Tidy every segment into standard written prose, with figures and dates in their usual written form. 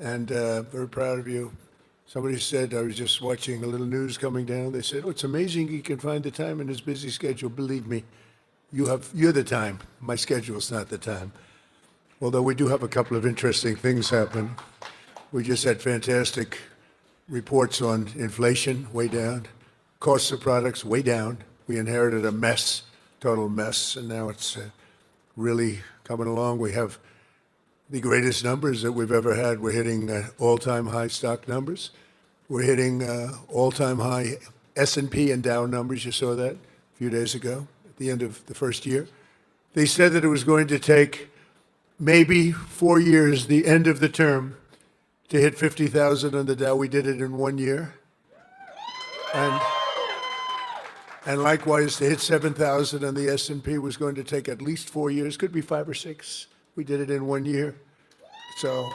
and very proud of you. Somebody said, I was just watching a little news coming down. They said, oh, it's amazing he can find the time in his busy schedule. Believe me, you're the time. My schedule's not the time. Although we do have a couple of interesting things happen. We just had fantastic reports on inflation, way down. Costs of products, way down. We inherited a mess, total mess, and now it's really coming along. We have the greatest numbers that we've ever had. We're hitting all-time high stock numbers. We're hitting all-time high S&P and Dow numbers. You saw that a few days ago at the end of the first year. They said that it was going to take maybe 4 years, the end of the term, to hit 50,000 on the Dow. We did it in 1 year. And likewise, to hit 7,000 on the S&P was going to take at least 4 years, could be 5 or 6. We did it in 1 year. So,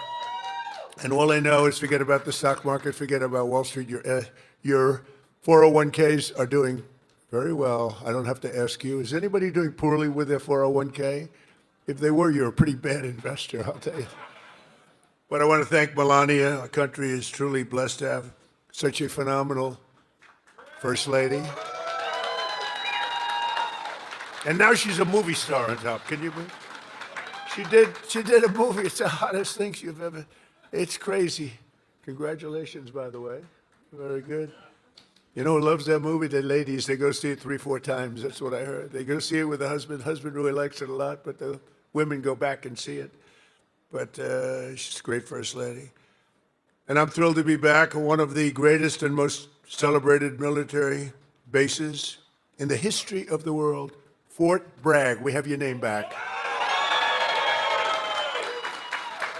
and all I know is forget about the stock market, forget about Wall Street. Your 401ks are doing very well. I don't have to ask you. Is anybody doing poorly with their 401k? If they were, you're a pretty bad investor, I'll tell you. But I want to thank Melania. Our country is truly blessed to have such a phenomenal First Lady. And now she's a movie star on top. Can you believe? She did a movie. It's the hottest thing you've ever. It's crazy. Congratulations, by the way. Very good. You know who loves that movie? The ladies. They go see it 3, 4 times. That's what I heard. They go see it with the husband. Husband really likes it a lot, but the women go back and see it. But she's a great First Lady. And I'm thrilled to be back at one of the greatest and most celebrated military bases in the history of the world, Fort Bragg. We have your name back.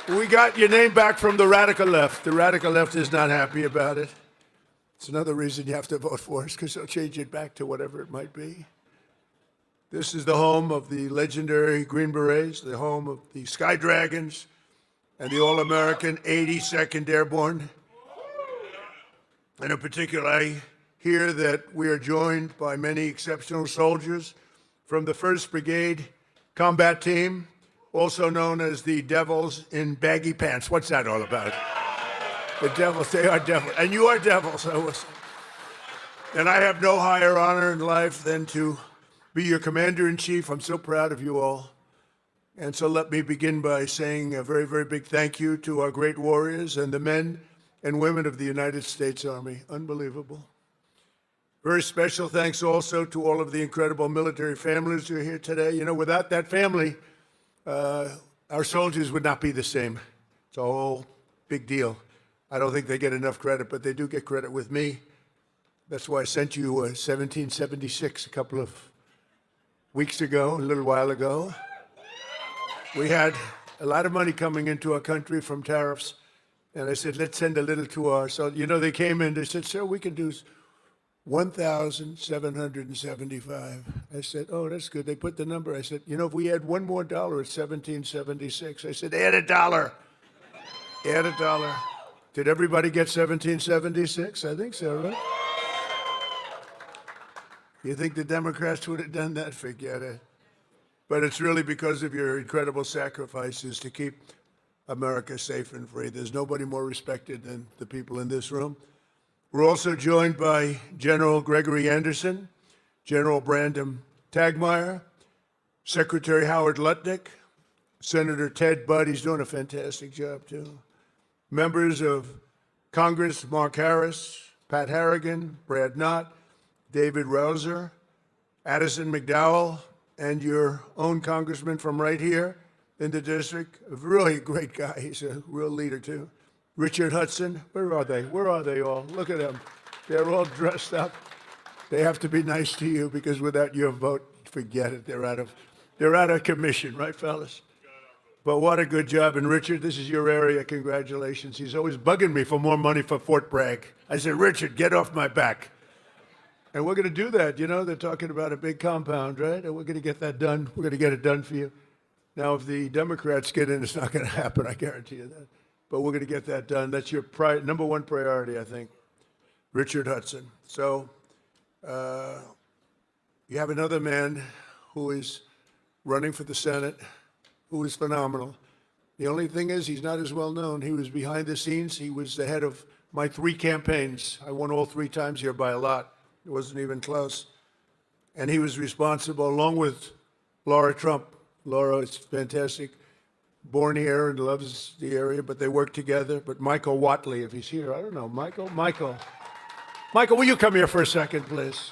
We got your name back from the radical left. The radical left is not happy about it. It's another reason you have to vote for us, because they'll change it back to whatever it might be. This is the home of the legendary Green Berets, the home of the Sky Dragons, and the All-American 82nd Airborne. And in particular, I hear that we are joined by many exceptional soldiers from the 1st Brigade Combat Team, also known as the Devils in Baggy Pants. What's that all about? The Devils, they are devils. And you are devils. And I have no higher honor in life than to be your commander-in-chief. I'm so proud of you all. And so let me begin by saying a very, very big thank you to our great warriors and the men and women of the United States Army. Unbelievable. Very special thanks also to all of the incredible military families who are here today. You know, without that family, our soldiers would not be the same. It's a whole big deal. I don't think they get enough credit, but they do get credit with me. That's why I sent you 1776 a couple of weeks ago, a little while ago. We had a lot of money coming into our country from tariffs, and I said, let's send a little to our, so, you know, they came in, they said, sir, we can do 1,775. I said, oh, that's good. They put the number. I said, you know, if we add $1 more, it's 1776. I said, add $1. Add $1. Did everybody get 1776? I think so, right? You think the Democrats would have done that? Forget it. But it's really because of your incredible sacrifices to keep America safe and free. There's nobody more respected than the people in this room. We're also joined by General Gregory Anderson, General Brandon Tagmeyer, Secretary Howard Lutnick, Senator Ted Budd, he's doing a fantastic job too. Members of Congress, Mark Harris, Pat Harrigan, Brad Knott, David Rouser, Addison McDowell, and your own congressman from right here in the district, a really great guy, he's a real leader too. Richard Hudson, where are they? Where are they all? Look at them. They're all dressed up. They have to be nice to you because without your vote, forget it. They're out of commission, right, fellas? But what a good job. And Richard, this is your area. Congratulations. He's always bugging me for more money for Fort Bragg. I said, Richard, get off my back. And we're going to do that. You know, they're talking about a big compound, right? And we're going to get that done. We're going to get it done for you. Now, if the Democrats get in, it's not going to happen. I guarantee you that. But we're going to get that done. That's your number one priority, I think. Richard Hudson. So you have another man who is running for the Senate, who is phenomenal. The only thing is, he's not as well known. He was behind the scenes. He was the head of my 3 campaigns. I won all 3 times here by a lot. It wasn't even close. And he was responsible, along with Laura Trump. Laura is fantastic, born here and loves the area, but they work together. But Michael Watley, if he's here, I don't know. Michael, will you come here for a second, please?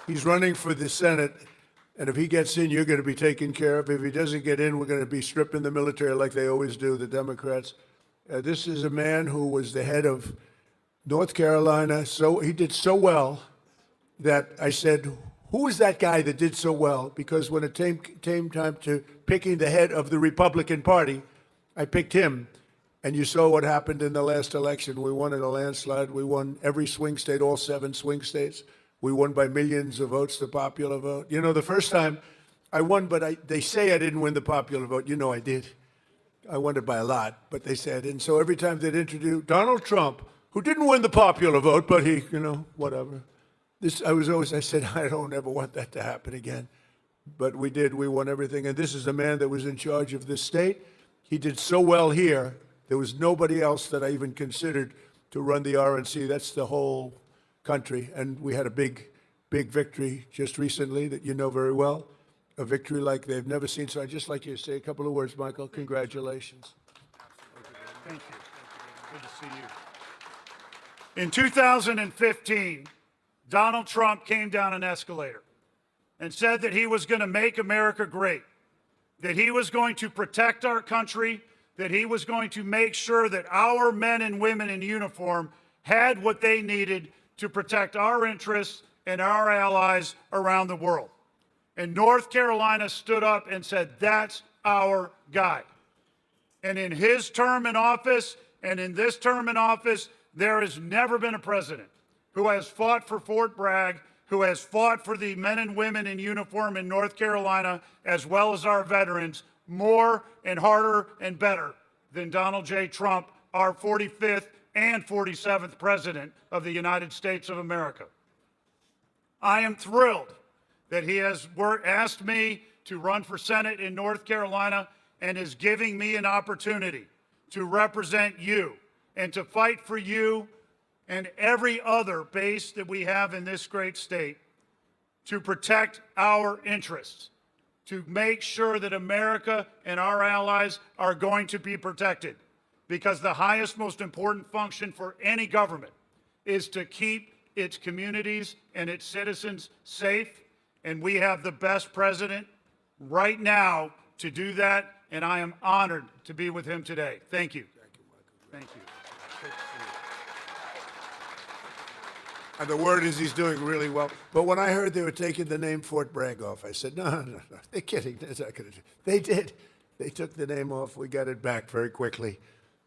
He's running for the Senate. And if he gets in, you're going to be taken care of. If he doesn't get in, we're going to be stripping the military like they always do, the Democrats. This is a man who was the head of North Carolina. So he did so well that I said, who is that guy that did so well? Because when it came time to picking the head of the Republican Party, I picked him. And you saw what happened in the last election. We won in a landslide. We won every swing state, all 7 swing states. We won by millions of votes, the popular vote. You know, the first time I won, but they say I didn't win the popular vote. You know I did. I won it by a lot, but they say I didn't. So every time they'd introduce Donald Trump, who didn't win the popular vote, but he, you know, whatever. I said, I don't ever want that to happen again. But we did. We won everything. And this is a man that was in charge of this state. He did so well here. There was nobody else that I even considered to run the RNC. That's the whole country. And we had a big victory just recently that you know very well, a victory like they've never seen. So I'd just like you to say a couple of words, Michael. Congratulations. Thank you. Good to see you. In 2015, Donald Trump came down an escalator and said that he was going to make America great, that he was going to protect our country, that he was going to make sure that our men and women in uniform had what they needed to protect our interests and our allies around the world. And North Carolina stood up and said, that's our guy. And in his term in office and in this term in office, there has never been a president who has fought for Fort Bragg, who has fought for the men and women in uniform in North Carolina, as well as our veterans, more and harder and better than Donald J. Trump, our 45th and 47th President of the United States of America. I am thrilled that he has asked me to run for Senate in North Carolina and is giving me an opportunity to represent you and to fight for you and every other base that we have in this great state to protect our interests, to make sure that America and our allies are going to be protected. Because the highest, most important function for any government is to keep its communities and its citizens safe. And we have the best president right now to do that. And I am honored to be with him today. Thank you. Thank you, Michael. Thank you. And the word is he's doing really well. But when I heard they were taking the name Fort Bragg off, I said, no. They're kidding. They're not going to do it. They did. They took the name off. We got it back very quickly.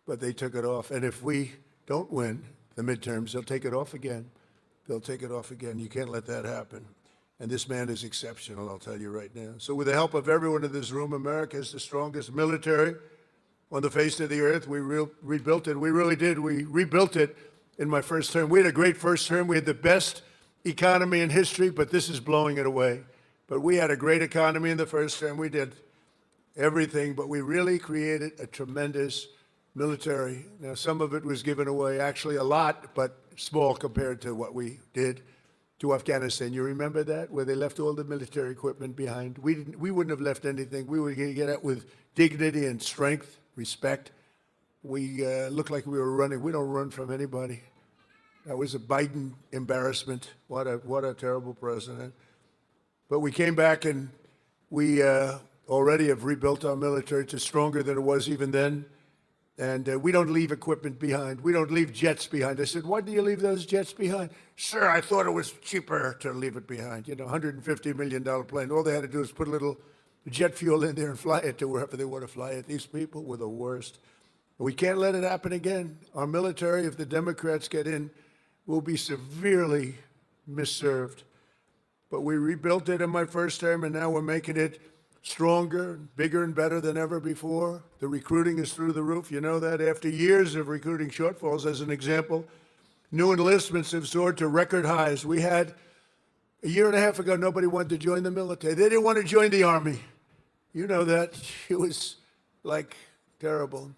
But they took it off. And if we don't win the midterms, they'll take it off again. They'll take it off again. You can't let that happen. And this man is exceptional, I'll tell you right now. So with the help of everyone in this room, America is the strongest military on the face of the earth. We rebuilt it. We really did. We rebuilt it in my first term. We had a great first term. We had the best economy in history, but this is blowing it away. But we had a great economy in the first term. We did everything, but we really created a tremendous military. Now, some of it was given away, actually a lot, but small compared to what we did to Afghanistan. You remember that, where they left all the military equipment behind? We wouldn't have left anything. We would get out with dignity and strength, respect. We looked like we were running. We don't run from anybody. That was a Biden embarrassment. What a terrible president. But we came back and we already have rebuilt our military to stronger than it was even then. And we don't leave equipment behind. We don't leave jets behind. I said, why do you leave those jets behind? Sir, I thought it was cheaper to leave it behind. You know, $150 million plane. All they had to do is put a little jet fuel in there and fly it to wherever they want to fly it. These people were the worst. We can't let it happen again. Our military, if the Democrats get in, will be severely misserved. But we rebuilt it in my first term, and now we're making it stronger, bigger, and better than ever before. The recruiting is through the roof. You know that. After years of recruiting shortfalls, as an example, new enlistments have soared to record highs. We had, a year and a half ago, nobody wanted to join the military. They didn't want to join the Army. You know that. It was like Terrible.